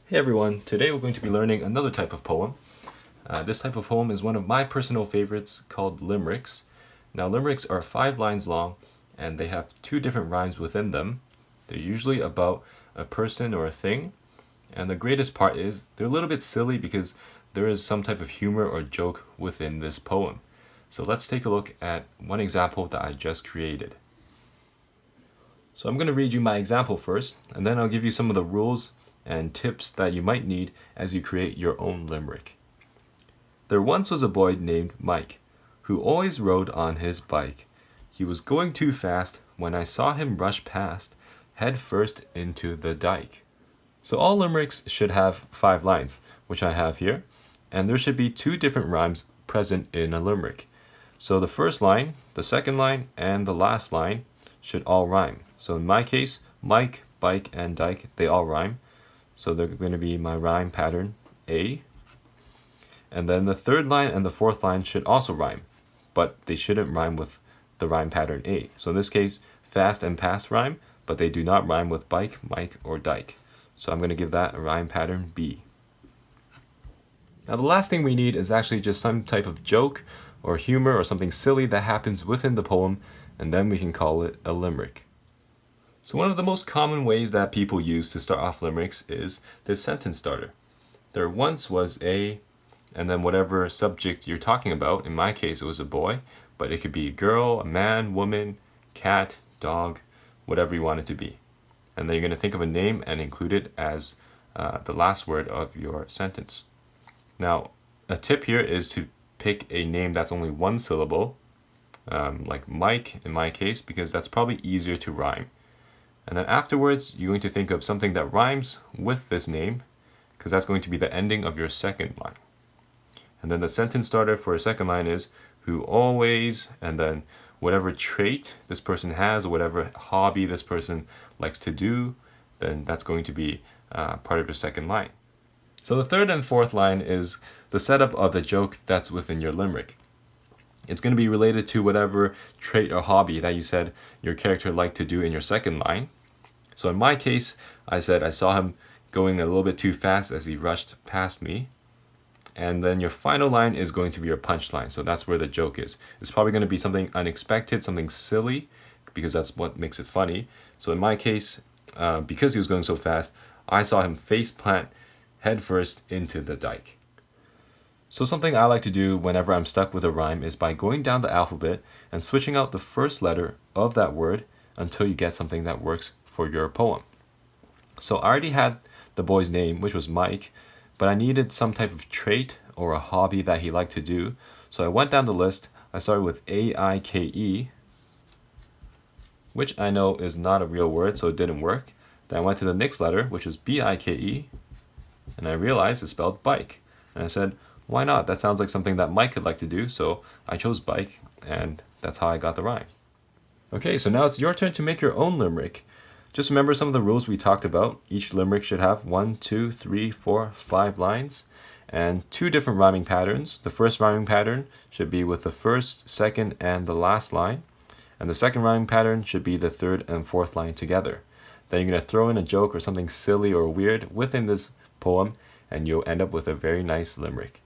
Hey everyone, today we're going to be learning another type of poem. This type of poem is one of my personal favorites called Limericks. Now limericks are 5 lines long and they have 2 different rhymes within them. They're usually about a person or a thing, and the greatest part is they're a little bit silly because there is some type of humor or joke within this poem. So let's take a look at one example that I just created. So I'm going to read you my example first, and then I'll give you some of the rules and tips that you might need as you create your own limerick. There once was a boy named Mike, who always rode on his bike. He was going too fast when I saw him rush past, head first into the dike. So all limericks should have 5 lines, which I have here, and there should be 2 different rhymes present in a limerick. So the first line, the second line, and the last line should all rhyme. So in my case, Mike, bike, and dike, they all rhyme. So they're going to be my rhyme pattern A. And then the third line and the fourth line should also rhyme, but they shouldn't rhyme with the rhyme pattern A. So in this case, fast and past rhyme, but they do not rhyme with bike, Mike, or dike. So I'm going to give that a rhyme pattern B. Now the last thing we need is actually just some type of joke or humor or something silly that happens within the poem, and then we can call it a limerick. So one of the most common ways that people use to start off limericks is this sentence starter. There once was a, and then whatever subject you're talking about. In my case, it was a boy, but it could be a girl, a man, woman, cat, dog, whatever you want it to be. And then you're going to think of a name and include it as the last word of your sentence. Now, a tip here is to pick a name that's only 1 syllable, like Mike in my case, because that's probably easier to rhyme. And then afterwards, you're going to think of something that rhymes with this name, because that's going to be the ending of your second line. And then the sentence starter for a second line is who always, and then whatever trait this person has, or whatever hobby this person likes to do, then that's going to be part of your second line. So the third and fourth line is the setup of the joke that's within your limerick. It's going to be related to whatever trait or hobby that you said your character liked to do in your second line. So in my case, I said I saw him going a little bit too fast as he rushed past me. And then your final line is going to be your punchline. So that's where the joke is. It's probably going to be something unexpected, something silly, because that's what makes it funny. So in my case, because he was going so fast, I saw him face plant head first into the dike. So something I like to do whenever I'm stuck with a rhyme is by going down the alphabet and switching out the first letter of that word until you get something that works for your poem. So I already had the boy's name, which was Mike, but I needed some type of trait or a hobby that he liked to do. So I went down the list. I started with A-I-K-E, which I know is not a real word, so it didn't work. Then I went to the next letter, which was B-I-K-E, and I realized it's spelled bike. And I said, why not? That sounds like something that Mike could like to do, so I chose bike, and that's how I got the rhyme. Okay, so now it's your turn to make your own limerick. Just remember some of the rules we talked about. Each limerick should have 1, 2, 3, 4, 5 lines, and 2 different rhyming patterns. The first rhyming pattern should be with the first, second, and the last line, and the second rhyming pattern should be the third and fourth line together. Then you're going to throw in a joke or something silly or weird within this poem, and you'll end up with a very nice limerick.